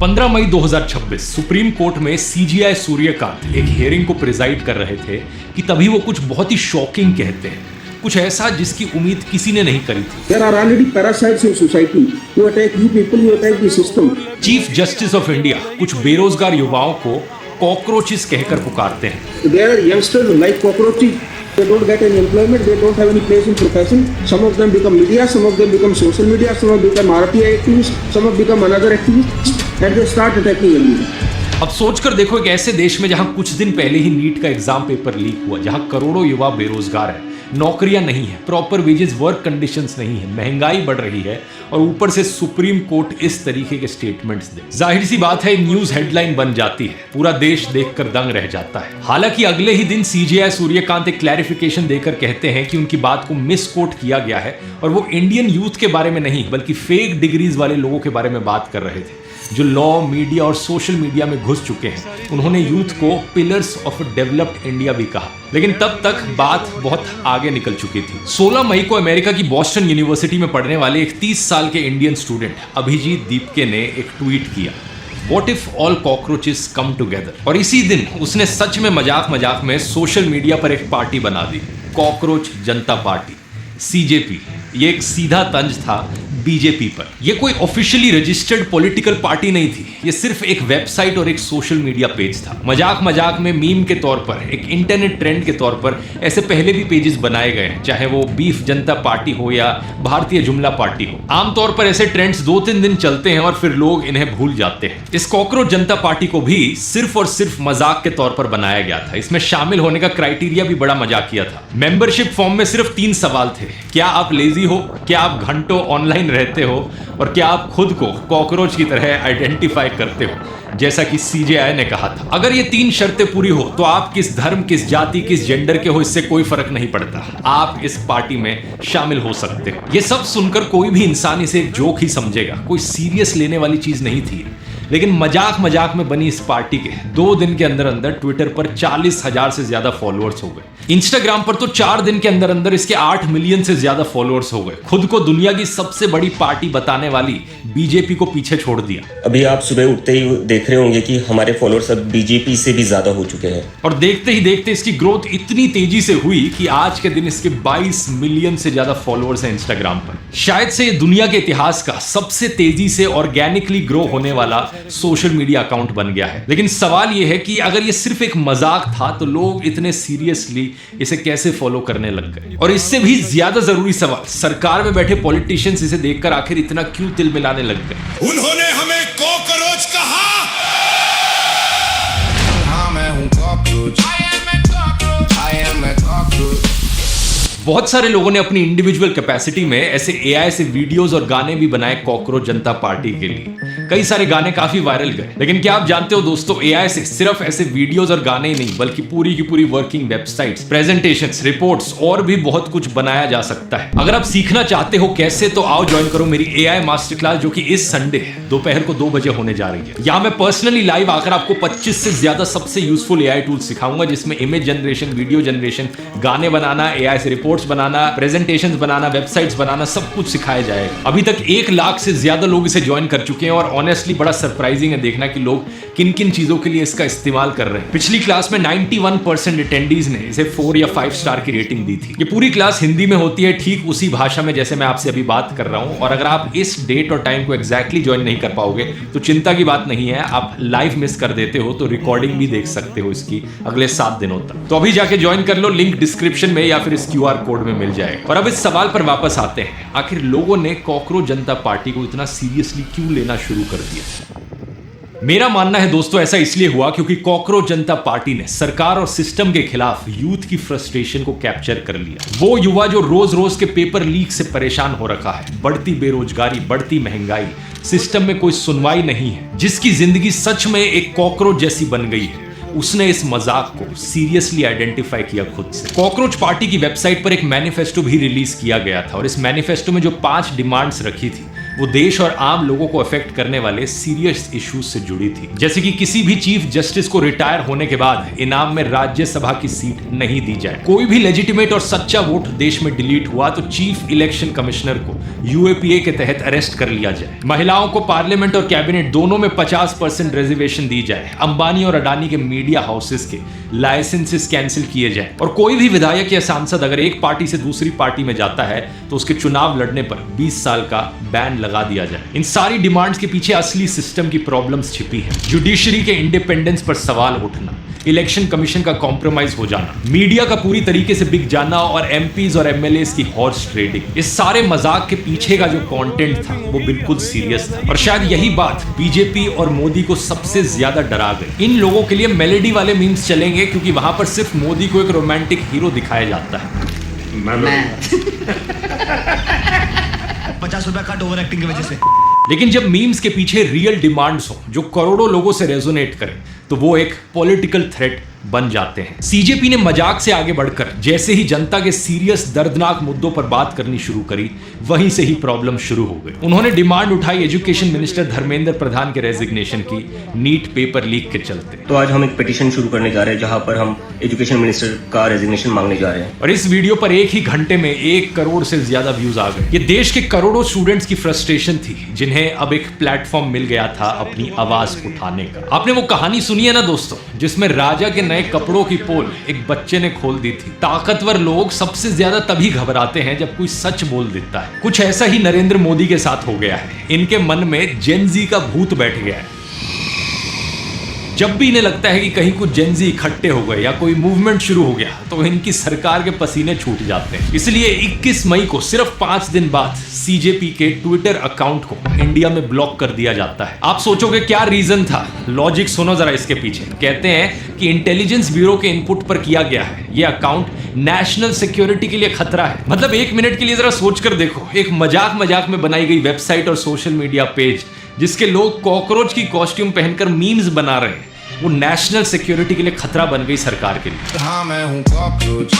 15 मई 2026 supreme court में CGI Suryakant एक hearing को प्रिजाइड कर रहे थे कि तभी वो कुछ बहुत ही शॉकिंग कहते हैं, कुछ ऐसा जिसकी उम्मीद किसी ने नहीं करी थी। There are already parasites in society who attack you people, who attack the system. Chief justice of India कुछ बेरोजगार युवाओं को कॉकरोचेस कहकर पुकारते हैं। There are youngsters like cockroaches. They don't get any employment. They don't have any place in profession. Some of them become media. Some of them become social media. Some of them become RTI activists. Some of them become another activists. And they start attacking everyone. अब सोचकर देखो, एक ऐसे देश में जहां कुछ दिन पहले ही नीट का एग्जाम पेपर लीक हुआ, जहां करोड़ों युवा बेरोजगार है, नौकरियां नहीं है, प्रॉपर वेजेस, वर्क कंडीशंस नहीं है, महंगाई बढ़ रही है और ऊपर से सुप्रीम कोर्ट इस तरीके के स्टेटमेंट्स दे, जाहिर सी बात है न्यूज हेडलाइन बन जाती है, पूरा देश देखकर दंग रह जाता है। हालांकि अगले ही दिन सीजीआई सूर्यकांत एक क्लैरिफिकेशन देकर कहते हैं कि उनकी बात को मिसकोट किया गया है और वो इंडियन यूथ के बारे में नहीं बल्कि फेक डिग्रीज वाले लोगों के बारे में बात कर रहे थे जो लॉ, मीडिया और सोशल मीडिया में घुस चुके हैं। उन्होंने यूथ को पिलर्स ऑफ डेवलप्ड इंडिया भी कहा, लेकिन तब तक बात बहुत आगे निकल चुकी थी। 16 मई को अमेरिका की बॉस्टन यूनिवर्सिटी में पढ़ने वाले एक 30 साल के इंडियन स्टूडेंट अभिजीत दीपके ने एक ट्वीट किया, What if all cockroaches come together? और इसी दिन उसने सच में मजाक में सोशल मीडिया पर एक पार्टी बना दी, कॉकरोच जनता पार्टी, सीजेपी। ये एक सीधा तंज था बीजेपी पर। यह कोई ऑफिशियली रजिस्टर्ड पॉलिटिकल पार्टी नहीं थी, ये सिर्फ एक वेबसाइट और एक सोशल मीडिया पेज था। मजाक में मीम के तौर पर, एक इंटरनेट ट्रेंड के तौर पर ऐसे पहले भी पेजेस बनाए गए हैं, चाहे वो बीफ जनता पार्टी हो या भारतीय जुमला पार्टी हो। आमतौर पर ऐसे ट्रेंड्स 2-3 दिन चलते हैं और फिर लोग इन्हें भूल जाते हैं। इस कॉकरोच जनता पार्टी को भी सिर्फ और सिर्फ मजाक के तौर पर बनाया गया था। इसमें शामिल होने का क्राइटेरिया भी बड़ा मजाकिया था। मेंबरशिप फॉर्म में सिर्फ 3 सवाल थे, क्या आप लेजी हो, क्या आप घंटों ऑनलाइन रहते हो और क्या आप खुद को कॉकरोच की तरह आइडेंटिफाई करते हो, जैसा कि सीजेआई ने कहा था। अगर ये 3 शर्तें पूरी हो तो आप किस धर्म, किस जाति, किस जेंडर के हो, इससे कोई फर्क नहीं पड़ता, आप इस पार्टी में शामिल हो सकते हो। ये सब सुनकर कोई भी इंसान इसे एक जोक ही समझेगा, कोई सीरियस लेने वाली चीज नहीं थी। लेकिन मजाक में बनी इस पार्टी के 2 दिन के अंदर ट्विटर पर 40,000 से ज्यादा फॉलोअर्स हो गए। इंस्टाग्राम पर तो 4 दिन के अंदर इसके 8 मिलियन से ज्यादा फॉलोअर्स हो गए। खुद को दुनिया की सबसे बड़ी पार्टी बताने वाली बीजेपी को पीछे छोड़ दिया। अभी आप सुबह उठते ही देख रहे होंगे कि हमारे फॉलोअर्स अब बीजेपी से भी ज्यादा हो चुके हैं और देखते ही देखते इसकी ग्रोथ इतनी तेजी से हुई कि आज के दिन इसके 22 मिलियन से ज्यादा फॉलोअर्स हैं इंस्टाग्राम पर। शायद से ये दुनिया के इतिहास का सबसे तेजी से ऑर्गेनिकली ग्रो होने वाला सोशल मीडिया अकाउंट बन गया है। लेकिन सवाल यह है कि अगर ये सिर्फ एक मजाक था तो लोग इतने सीरियसली इसे कैसे फॉलो करने लग गए? और इससे भी ज्यादा जरूरी सवाल, सरकार में बैठे पॉलिटिशियंस इसे देखकर आखिर इतना क्यों तिल मिलाने लग गए? उन्होंने हमें कॉकरोच कहा। हाँ, मैं हूं cockroach. I am a cockroach। बहुत सारे लोगों ने अपनी इंडिविजुअल कैपेसिटी में ऐसे एआई से वीडियोस और गाने भी बनाए कॉकरोच जनता पार्टी के लिए। कई सारे गाने काफी वायरल गए। लेकिन क्या आप जानते हो दोस्तों, एआई से सिर्फ ऐसे वीडियोस और गाने ही नहीं बल्कि पूरी की पूरी वर्किंग वेबसाइट्स, प्रेजेंटेशंस, रिपोर्ट्स और भी बहुत कुछ बनाया जा सकता है। अगर आप सीखना चाहते हो कैसे, तो आओ ज्वाइन करो मेरी एआई मास्टर क्लास, जो कि इस संडे दोपहर को 2 बजे होने जा रही है। यहाँ मैं पर्सनली लाइव आकर आपको 25 से ज्यादा सबसे यूजफुल एआई टूल्स सिखाऊंगा, जिसमें इमेज जनरेशन, वीडियो जनरेशन, गाने बनाना, एआई से रिपोर्ट्स बनाना, प्रेजेंटेशंस बनाना, वेबसाइट्स बनाना, सब कुछ सिखाया जाएगा। अभी तक 1 लाख से ज्यादा लोग इसे ज्वाइन कर चुके हैं और ऑनेस्टली बड़ा सरप्राइजिंग है देखना कि लोग किन किन चीजों के लिए इसका इस्तेमाल कर रहे हैं। पिछली क्लास में 91% अटेंडीज ने इसे 4 या 5 स्टार की रेटिंग दी थी। ये पूरी क्लास हिंदी में होती है, ठीक उसी भाषा में जैसे मैं आपसे अभी बात कर रहा हूं। और अगर आप इस डेट और टाइम को एग्जैक्टली ज्वाइन नहीं कर पाओगे तो चिंता की बात नहीं है, आप लाइव मिस कर देते हो तो रिकॉर्डिंग भी देख सकते हो इसकी अगले 7 दिनों तक। तो अभी जाके ज्वाइन कर लो, लिंक डिस्क्रिप्शन में या फिर इस QR कोड में मिल जाएगा। और अब इस सवाल पर वापस आते हैं, आखिर लोगों ने कॉकरोच जनता पार्टी को इतना सीरियसली क्यों लेना शुरू कर दिया? मेरा मानना है दोस्तों, ऐसा इसलिए हुआ क्योंकि कॉकरोच जनता पार्टी ने सरकार और सिस्टम के खिलाफ यूथ की फ्रस्ट्रेशन को कैप्चर कर लिया। वो युवा जो रोज रोज के पेपर लीक से परेशान हो रखा है, बढ़ती बेरोजगारी, बढ़ती महंगाई, सिस्टम में कोई सुनवाई नहीं है, जिसकी जिंदगी सच में एक कॉकरोच जैसी बन गई है, उसने इस मजाक को सीरियसली आइडेंटिफाई किया खुद से। कॉकरोच पार्टी की वेबसाइट पर एक मैनिफेस्टो भी रिलीज किया गया था और इस मैनिफेस्टो में जो 5 डिमांड्स रखी थी वो देश और आम लोगों को अफेक्ट करने वाले सीरियस इश्यूज से जुड़ी थी, जैसे कि किसी भी चीफ जस्टिस को रिटायर होने के बाद इनाम में राज्यसभा की सीट नहीं दी जाए, कोई भी लेजिटिमेट और सच्चा वोट देश में डिलीट हुआ तो चीफ इलेक्शन कमिश्नर को यूएपीए के तहत अरेस्ट कर लिया जाए, महिलाओं को पार्लियामेंट और कैबिनेट दोनों में 50% रिजर्वेशन दी जाए, अंबानी और अडानी के मीडिया हाउसेस के लाइसेंसेस कैंसिल किए जाए, और कोई भी विधायक या सांसद अगर एक पार्टी से दूसरी पार्टी में जाता है तो उसके चुनाव लड़ने पर 20 साल का बैन लगा दिया जाए। इन सारी डिमांड्स के पीछे असली सिस्टम की प्रॉब्लम्स छिपी है। जुडिशरी के इंडिपेंडेंस पर सवाल उठना, इलेक्शन कमीशन का कॉम्प्रोमाइज हो जाना, मीडिया का पूरी तरीके से बिक जाना और एमपीज और एमएलएस की हॉर्स ट्रेडिंग, इस सारे मजाक के पीछे का जो कंटेंट था वो बिल्कुल सीरियस था। और शायद यही बात बीजेपी और मोदी को सबसे ज्यादा डरा गई। इन लोगों के लिए मेलेडी वाले मीम्स चलेंगे क्योंकि वहां पर सिर्फ मोदी को एक रोमांटिक हीरो दिखाया जाता है। 50 रुपया कट ओवर एक्टिंग की वजह से। लेकिन जब मीम्स के पीछे रियल डिमांड्स हो जो करोड़ों लोगों से रेजोनेट करें तो वो एक पॉलिटिकल थ्रेट बन जाते हैं। सीजेपी ने मजाक से आगे बढ़कर जैसे ही जनता के सीरियस दर्दनाक मुद्दों पर बात करनी शुरू करी, वहीं से ही प्रॉब्लम शुरू हो गई। उन्होंने डिमांड उठाई एजुकेशन मिनिस्टर धर्मेंद्र प्रधान के रेजिग्नेशन की, नीट पेपर लीक के चलते। तो आज हम एक पिटीशन शुरू करने जा रहे हैं जहां पर हम एजुकेशन मिनिस्टर का रेजिग्नेशन मांगने जा रहे हैं। और इस वीडियो पर एक ही घंटे में 1 करोड़ से ज्यादा व्यूज आ गए। ये देश के करोड़ों स्टूडेंट्स की फ्रस्ट्रेशन थी जिन्हें अब एक प्लेटफॉर्म मिल गया था अपनी आवाज उठाने का। आपने वो कहानी सुनी है ना दोस्तों, जिसमें राजा के नए कपड़ों की पोल एक बच्चे ने खोल दी थी। ताकतवर लोग सबसे ज्यादा तभी घबराते हैं जब कोई सच बोल देता है। कुछ ऐसा ही नरेंद्र मोदी के साथ हो गया है। इनके मन में जेनजी का भूत बैठ गया है। जब भी इन्हें लगता है कि कहीं कुछ जेनजी इकट्ठे हो गए या कोई मूवमेंट शुरू हो गया तो इनकी सरकार के पसीने छूट जाते हैं। इसलिए 21 मई को सिर्फ 5 दिन बाद सीजेपी के ट्विटर अकाउंट को इंडिया में ब्लॉक कर दिया जाता है। आप सोचोगे क्या रीजन था? लॉजिक सुनो जरा इसके पीछे। कहते हैं कि इंटेलिजेंस ब्यूरो के इनपुट पर किया गया है। यह अकाउंट नेशनल सिक्योरिटी के लिए खतरा है। मतलब 1 मिनट के लिए जरा सोच कर देखो, एक मजाक में बनाई गई वेबसाइट और सोशल मीडिया पेज जिसके लोग कॉकरोच की कॉस्ट्यूम पहनकर मीम्स बना रहे हैं, वो नेशनल सिक्योरिटी के लिए खतरा बन गई सरकार के लिए। हाँ मैं हूँ cockroach, I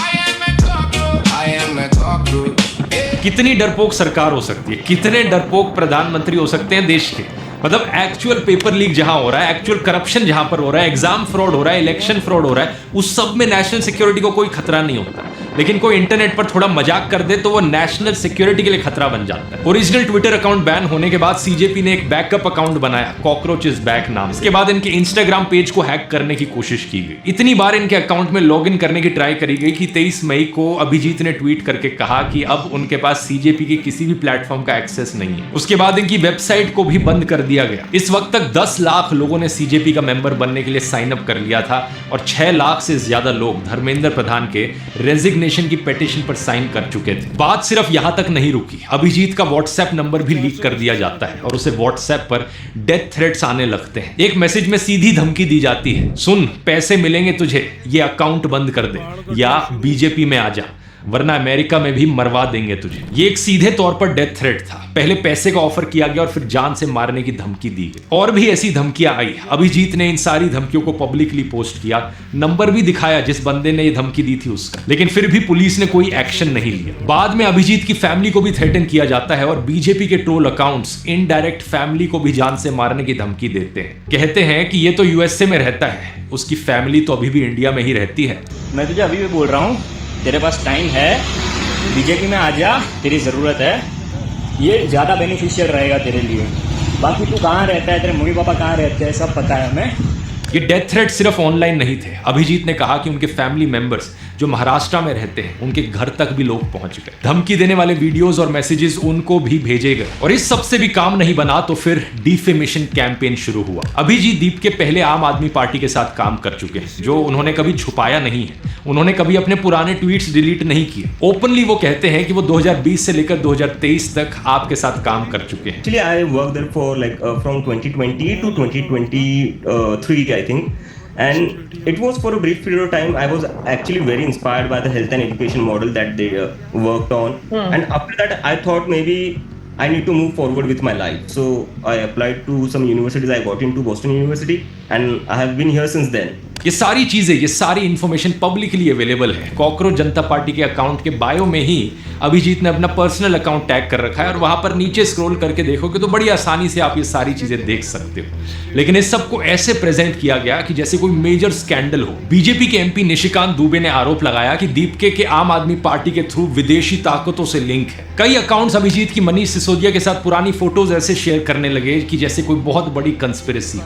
am a cockroach. कितनी डरपोक सरकार हो सकती है, कितने डरपोक प्रधानमंत्री हो सकते हैं देश के। मतलब एक्चुअल पेपर लीक जहां हो रहा है, एक्चुअल करप्शन जहां पर हो रहा है, एग्जाम फ्रॉड हो रहा है, इलेक्शन फ्रॉड हो रहा है, उस सब में नेशनल सिक्योरिटी को कोई खतरा नहीं होता। लेकिन कोई इंटरनेट पर थोड़ा मजाक कर दे तो वो नेशनल सिक्योरिटी के लिए खतरा बन जाता है। ओरिजिनल ट्विटर अकाउंट बैन होने के बाद सीजेपी ने एक बैकअप अकाउंट बनाया, कॉकरोच इज बैक नाम। इसके बाद इनके इंस्टाग्राम पेज को हैक करने की कोशिश की गई। इतनी बार इनके अकाउंट में लॉगिन करने की ट्राई करी गई कि 23 मई को अभिजीत ने ट्वीट करके कहा कि अब उनके पास सीजेपी के किसी भी प्लेटफॉर्म का एक्सेस नहीं है। उसके बाद इनकी वेबसाइट को भी बंद कर दिया गया। इस वक्त तक 10 लाख लोगों ने सीजेपी का मेंबर बनने के लिए साइन अप कर लिया था और 6 लाख से ज्यादा लोग धर्मेंद्र प्रधान के रेजिग्नेशन की पिटीशन पर साइन कर चुके थे। बात सिर्फ यहां तक नहीं रुकी, अभिजीत का व्हाट्सएप नंबर भी लीक कर दिया जाता है और उसे व्हाट्सएप पर डेथ थ्रेट्स आने लगते हैं। एक मैसेज में सीधी धमकी दी जाती है, सुन पैसे मिलेंगे तुझे, ये अकाउंट बंद कर दे या बीजेपी में आ जा वरना अमेरिका में भी मरवा देंगे तुझे। ये एक सीधे तौर पर डेथ थ्रेट था। पहले पैसे का ऑफर किया गया और फिर जान से मारने की धमकी दी गई। और भी ऐसी धमकियां आई। अभिजीत ने इन सारी धमकियों को पब्लिकली पोस्ट किया, नंबर भी दिखाया जिस बंदे ने ये धमकी दी थी उसका, लेकिन फिर भी पुलिस ने कोई एक्शन नहीं लिया। बाद में अभिजीत की फैमिली को भी थ्रेटन किया जाता है और बीजेपी के ट्रोल अकाउंट्स इनडायरेक्ट फैमिली को भी जान से मारने की धमकी देते हैं। कहते हैं कि ये तो यूएसए में रहता है, उसकी फैमिली तो अभी भी इंडिया में ही रहती है। मैं तुझे अभी भी बोल रहा हूँ, तेरे पास टाइम है, बीजेपी में आ जा, तेरी ज़रूरत है, ये ज़्यादा बेनिफिशियल रहेगा तेरे लिए। बाकी तू कहाँ रहता है, तेरे मम्मी पापा कहाँ रहते हैं, सब पता है हमें। ये डेथ थ्रेट सिर्फ ऑनलाइन नहीं थे। अभिजीत ने कहा कि उनके फैमिली मेंबर्स जो महाराष्ट्र में रहते हैं उनके घर तक भी लोग पहुंच गए। धमकी देने वाले वीडियोस और मैसेजेस उनको भी भेजे गए। और इस सब से भी काम नहीं बना तो फिर डिफेमेशन कैंपेन शुरू हुआ। अभिजीत दीप के पहले आम आदमी पार्टी के साथ काम कर चुके हैं, जो उन्होंने कभी छुपाया नहीं है। उन्होंने कभी अपने पुराने ट्वीट्स डिलीट नहीं किए। ओपनली वो कहते हैं कि वो 2020 से लेकर 2023 तक आपके साथ काम कर चुके हैं। Actually, I worked there for from 2020 to 2023, I think. And it was for a brief period of time. I was actually very inspired by the health and education model that they worked on. And after that, I thought maybe I need to move forward with my life. So I applied to some universities. I got into Boston University, and I have been here since then. ये सारी चीजें, ये सारी information publicly available है। Cockroach जनता party के account के bio में ही अभिजीत ने अपना पर्सनल अकाउंट टैग कर रखा है और वहां पर नीचे स्क्रॉल करके देखोगे तो बड़ी आसानी से आप ये सारी चीजें देख सकते हो। लेकिन इस सबको ऐसे प्रेजेंट किया गया कि जैसे कोई मेजर स्कैंडल हो। बीजेपी के एमपी निशिकांत दुबे ने आरोप लगाया कि दीपके के आम आदमी पार्टी के थ्रू विदेशी ताकतों से लिंक है। कई अकाउंट्स अभिजीत की मनीष सिसोदिया के साथ पुरानी फोटोज ऐसे शेयर करने लगे कि जैसे कोई बहुत बड़ी कंस्पिरेसी।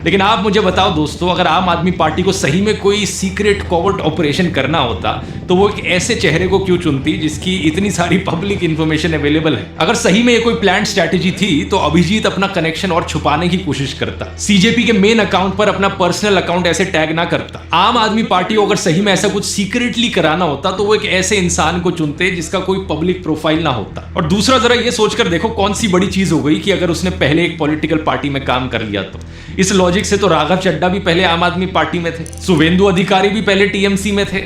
लेकिन आप मुझे बताओ दोस्तों, अगर आम आदमी पार्टी को सही में कोई सीक्रेट कोवर्ट ऑपरेशन करना होता तो वो एक ऐसे चेहरे को क्यों चुनती जिसकी इतनी सारी पब्लिक इंफॉर्मेशन अवेलेबल है? अगर सही में ये कोई प्लान स्ट्रैटेजी थी तो अभिजीत अपना कनेक्शन और छुपाने की कोशिश करता, सीजेपी के मेन अकाउंट पर अपना पर्सनल अकाउंट ऐसे टैग ना करता। आम आदमी पार्टी को अगर सही में ऐसा कुछ सीक्रेटली कराना होता तो वो एक ऐसे इंसान को चुनते जिसका कोई पब्लिक प्रोफाइल ना होता। और दूसरा, जरा ये सोचकर देखो कौन सी बड़ी चीज हो गई कि अगर उसने पहले एक पॉलिटिकल पार्टी में काम कर लिया तो। इस लॉजिक से तो राघव चड्डा भी पहले आम आदमी पार्टी में थे, शुभेंदु अधिकारी भी पहले टीएमसी में थे,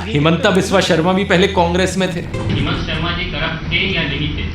हिमंता बिस्वा शर्मा भी पहले कांग्रेस में थे। हिमंत शर्मा जी करप्ट थे या नहीं थे?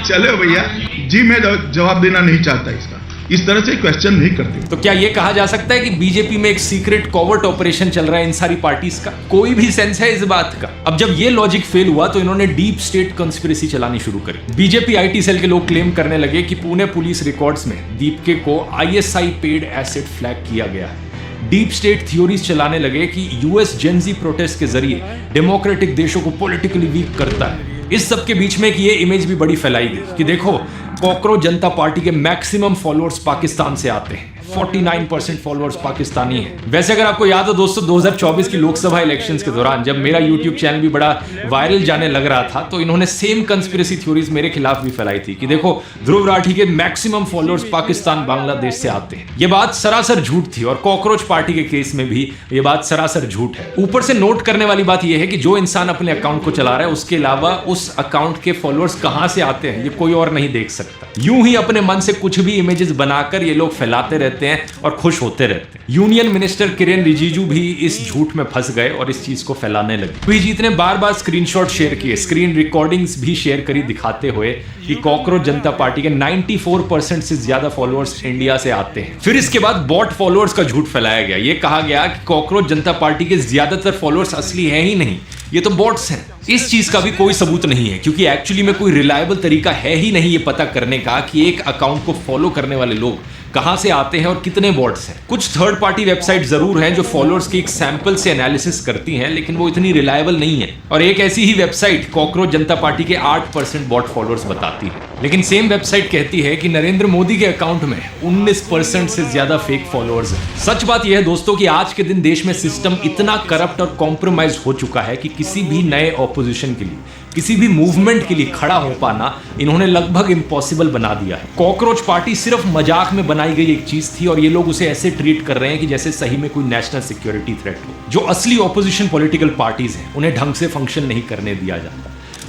चलो भैया जी, मैं जवाब देना नहीं चाहता इसका, इस तरह से क्वेश्चन नहीं करते। तो क्या यह कहा जा सकता है कि बीजेपी में एक सीक्रेट कोवर्ट ऑपरेशन चल रहा है इन सारी पार्टीज का? कोई भी सेंस है इस बात का? अब जब ये लॉजिक फेल हुआ तो इन्होंने डीप स्टेट कंस्पिरेसी चलानी शुरू करी। बीजेपी आईटी सेल के लोग क्लेम करने लगे कि पुणे पुलिस रिकॉर्ड्स में दीपके को आईएसआई पेड एसेट फ्लैग किया गया है। डीप स्टेट थ्योरीज चलाने लगे कि यूएस जेनजी प्रोटेस्ट के जरिए डेमोक्रेटिक देशों को पॉलिटिकली वीक करता है। इस सब के बीच में एक ये इमेज भी बड़ी फैलाई गई कि देखो, कॉकरोच जनता पार्टी के मैक्सिमम फॉलोअर्स पाकिस्तान से आते हैं, 49% फॉलोअर्स पाकिस्तानी हैं। वैसे अगर आपको याद हो दोस्तों, 2024 की लोकसभा इलेक्शंस के दौरान जब मेरा यूट्यूब चैनल भी बड़ा वायरल जाने लग रहा था तो इन्होंने सेम कंस्पिरेसी थ्योरीज मेरे खिलाफ भी फैलाई थी कि देखो, ध्रुव राठी के मैक्सिमम फॉलोअर्स पाकिस्तान बांग्लादेश से आते हैं। ये बात सरासर झूठ थी और कॉकरोच पार्टी के केस में भी ये बात सरासर झूठ है। ऊपर से नोट करने वाली बात यह है कि जो इंसान अपने अकाउंट को चला रहा है उसके अलावा उस अकाउंट के फॉलोअर्स कहां से आते हैं ये कोई और नहीं देख सकता। यूं ही अपने मन से कुछ भी इमेजेस बनाकर ये लोग फैलाते रहते हैं और खुश होते रहते हैं। यूनियन मिनिस्टर किरेन रिजिजू भी इस झूठ में फंस गए और इस चीज को फैलाने लगे। अभिजीत ने बार बार स्क्रीनशॉट शेयर किए, स्क्रीन रिकॉर्डिंग्स भी शेयर करी, दिखाते हुए कि कॉकरोच जनता पार्टी के 94% से ज्यादा फॉलोअर्स इंडिया से आते हैं। फिर इसके बाद बॉट फॉलोअर्स का झूठ फैलाया गया। ये कहा गया कि कॉकरोच जनता पार्टी के ज्यादातर फॉलोअर्स असली हैं ही नहीं, ये तो बॉट्स हैं। इस चीज का भी कोई सबूत नहीं है क्योंकि एक्चुअली में कोई रिलायबल तरीका है ही नहीं ये पता करने का कि एक अकाउंट को फॉलो करने वाले लोग कहां से आते हैं और कितने बॉट्स हैं। कुछ थर्ड पार्टी वेबसाइट जरूर हैं जो फॉलोअर्स के एक सैंपल से एनालिसिस करती हैं, लेकिन वो इतनी रिलायबल नहीं है। और एक ऐसी ही वेबसाइट कॉकरोच जनता पार्टी के 8% बॉट फॉलोअर्स बताती है। लेकिन सेम वेबसाइट कहती है कि नरेंद्र मोदी के अकाउंट में 19% से ज्यादा फेक फॉलोअर्स हैं। सच बात यह है दोस्तों कि आज के दिन देश में सिस्टम इतना करप्ट और कॉम्प्रोमाइज हो चुका है कि किसी भी नए ऑपोजिशन के लिए, किसी भी मूवमेंट के लिए खड़ा हो पाना इन्होंने लगभग इम्पॉसिबल बना दिया है। कॉकरोच पार्टी सिर्फ मजाक में बनाई गई एक चीज थी और ये लोग उसे ऐसे ट्रीट कर रहे हैं कि जैसे सही में कोई नेशनल सिक्योरिटी थ्रेट हो। जो असली ऑपोजिशन पॉलिटिकल पार्टीज हैं उन्हें ढंग से फंक्शन नहीं करने दिया जाता।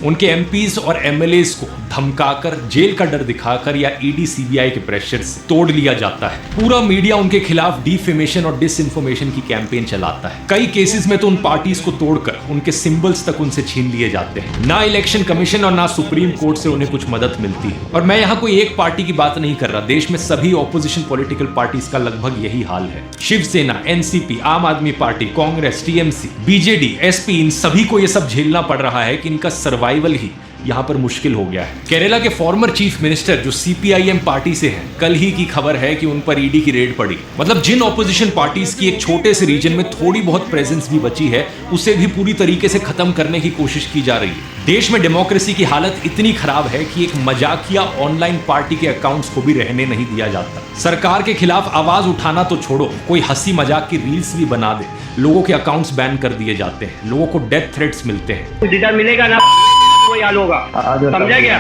उनके एमपीज और एमएलएस को धमकाकर, जेल का डर दिखाकर या ईडी सीबीआई के प्रेशर से तोड़ लिया जाता है। पूरा मीडिया उनके खिलाफ डिफेमेशन और डिसइंफॉर्मेशन की कैंपेन चलाता है। कई केसेस में तो उन पार्टीज को तोड़कर उनके सिंबल्स तक उनसे छीन लिए जाते हैं। ना इलेक्शन कमीशन और ना सुप्रीम कोर्ट से उन्हें कुछ मदद मिलती है। और मैं यहाँ कोई एक पार्टी की बात नहीं कर रहा, देश में सभी ऑपोजिशन पॉलिटिकल पार्टीज का लगभग यही हाल है। Shiv Sena, NCP, Aam Aadmi party, Congress, TMC, BJD, SP, इन सभी को यह सब झेलना पड़ रहा है कि इनका सर्वाइवल ही यहां पर मुश्किल हो गया है। केरला के फॉर्मर चीफ मिनिस्टर जो सीपीआईएम पार्टी से हैं, कल ही की खबर है कि उन पर ईडी की रेड पड़ी। मतलब जिन ऑपोजिशन पार्टीज की एक छोटे से रीजन में थोड़ी बहुत प्रेजेंस भी बची है, उसे भी पूरी तरीके से खत्म करने की कोशिश की जा रही है। देश में डेमोक्रेसी की हालत इतनी खराब है कि एक मजाकिया ऑनलाइन पार्टी के अकाउंट्स को भी रहने नहीं दिया जाता। सरकार के खिलाफ आवाज उठाना तो छोड़ो, कोई हंसी मजाक की रील्स भी बना दे, लोगों के अकाउंट्स बैन कर दिए जाते हैं, लोगों को डेथ थ्रेट्स मिलते हैं। सीधा मिलेगा ना कोई हाल होगा, समझा क्या?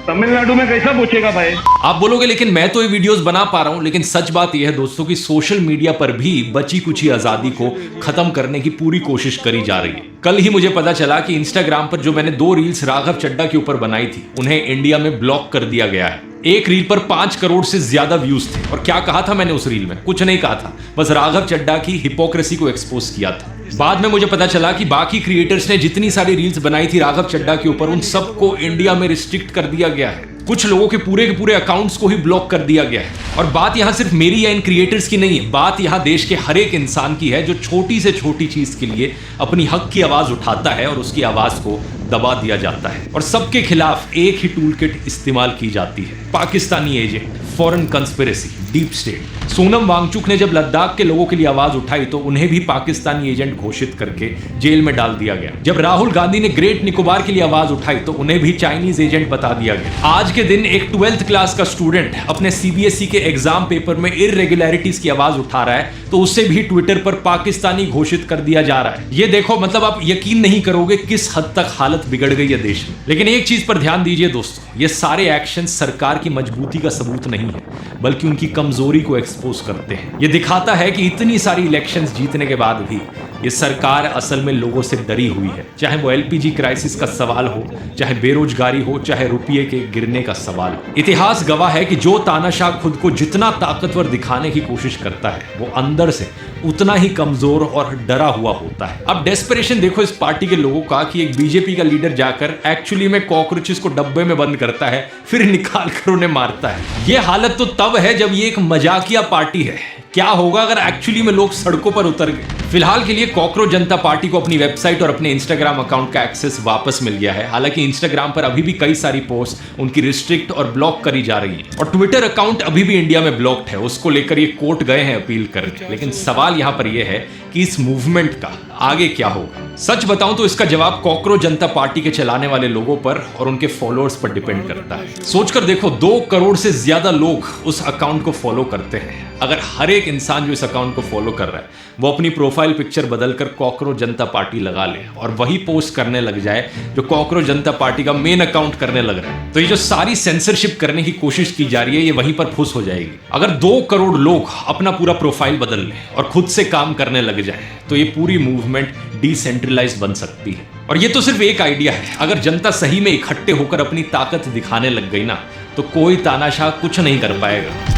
तमिलनाडु में कैसा पूछेगा भाई? आप बोलोगे लेकिन मैं तो ये वीडियोस बना पा रहा हूं, लेकिन सच बात यह है दोस्तों कि सोशल मीडिया पर भी बची कुछ आजादी को खत्म करने की पूरी कोशिश करी जा रही है। कल ही मुझे पता चला कि इंस्टाग्राम पर जो मैंने 2 रील्स राघव चड्डा के ऊपर बनाई थी, उन्हें इंडिया में ब्लॉक कर दिया गया है। एक रील पर 5 करोड़ से ज्यादा व्यूज थे। और क्या कहा था मैंने उस रील में? कुछ नहीं कहा था, बस राघव चड्डा की हिपोक्रेसी को एक्सपोज किया था। बाद में मुझे पता चला कि बाकी क्रिएटर्स ने जितनी सारी रील्स बनाई थी राघव चड्डा के ऊपर, उन सबको इंडिया में रिस्ट्रिक्ट कर दिया गया है। कुछ लोगों के पूरे अकाउंट्स को ही ब्लॉक कर दिया गया है। और बात यहां सिर्फ मेरी या इन क्रिएटर्स की नहीं है, बात यहां देश के हर एक इंसान की है जो छोटी से छोटी चीज के लिए अपनी हक की आवाज उठाता है और उसकी आवाज को दबा दिया जाता है। और सबके खिलाफ एक ही टूल किट इस्तेमाल की जाती है, Pakistani agent, foreign conspiracy, deep state. Sonam Wangchuk ने जब लद्दाख के लोगों के लिए आवाज उठाई तो उन्हें भी पाकिस्तानी एजेंट घोषित करके जेल में डाल दिया गया। जब राहुल गांधी ने ग्रेट निकोबार के लिए आवाज उठाई तो उन्हें भी चाइनीज एजेंट बता दिया गया। आज के दिन एक 12th क्लास का स्टूडेंट अपने CBSE के एग्जाम पेपर में इररेगुलरिटीज की आवाज उठा रहा है तो उसे भी ट्विटर पर पाकिस्तानी घोषित कर दिया जा रहा है। ये देखो, मतलब आप यकीन नहीं करोगे किस हद तक हालत बिगड़ गई है देश में। लेकिन एक चीज पर ध्यान दीजिए दोस्तों, ये सारे एक्शन सरकार की मजबूती का सबूत नहीं है बल्कि उनकी कमजोरी को एक्सपोज करते हैं। ये दिखाता है कि इतनी सारी इलेक्शंस जीतने के बाद भी ये सरकार असल में लोगों से डरी हुई है। चाहे वो LPG क्राइसिस का सवाल हो, चाहे बेरोजगारी हो, चाहे रुपये के गिरने का सवाल हो। इतिहास गवाह है कि जो तानाशाह खुद को जितना ताकतवर दिखाने की कोशिश करता है वो अंदर से उतना ही कमजोर और डरा हुआ होता है। अब डेस्परेशन देखो इस पार्टी के लोगों का कि एक BJP का लीडर जाकर एक्चुअली में कॉकरोचेस को डब्बे में बंद करता है, फिर निकाल कर उन्हें मारता है। ये हालत तो तब है जब ये एक मजाकिया पार्टी है। क्या होगा अगर एक्चुअली में लोग सड़कों पर उतर गए? फिलहाल के लिए कॉकरोच जनता पार्टी को अपनी वेबसाइट और अपने इंस्टाग्राम अकाउंट का एक्सेस वापस मिल गया है। हालांकि इंस्टाग्राम पर अभी भी कई सारी पोस्ट उनकी रिस्ट्रिक्ट और ब्लॉक करी जा रही है और ट्विटर अकाउंट अभी भी इंडिया में ब्लॉक्ड है। उसको लेकर ये कोर्ट गए हैं अपील करने। लेकिन सवाल यहां पर यह है कि इस मूवमेंट का आगे क्या होगा। सच बताऊं तो इसका जवाब कॉकरोच जनता पार्टी के चलाने वाले लोगों पर और उनके फॉलोअर्स पर डिपेंड करता है। सोचकर देखो, 2 करोड़ से ज्यादा लोग उस अकाउंट को फॉलो करते हैं। अगर हर एक इंसान जो इस अकाउंट को फॉलो कर रहा है वो अपनी प्रोफाइल पिक्चर बदलकर कॉकरोच जनता पार्टी लगा ले और वही पोस्ट करने लग जाए जो कॉकरोच जनता पार्टी का मेन अकाउंट करने लग रहा है, तो ये जो सारी सेंसरशिप करने की कोशिश की जा रही है ये वहीं पर फुस हो जाएगी। अगर 2 करोड़ लोग अपना पूरा प्रोफाइल बदल लें और खुद से काम करने लग जाए तो ये पूरी मूवमेंट डिसेंट्रलाइज बन सकती है। और ये तो सिर्फ एक आइडिया है। अगर जनता सही में इकट्ठे होकर अपनी ताकत दिखाने लग गई ना तो कोई तानाशाह कुछ नहीं कर पाएगा।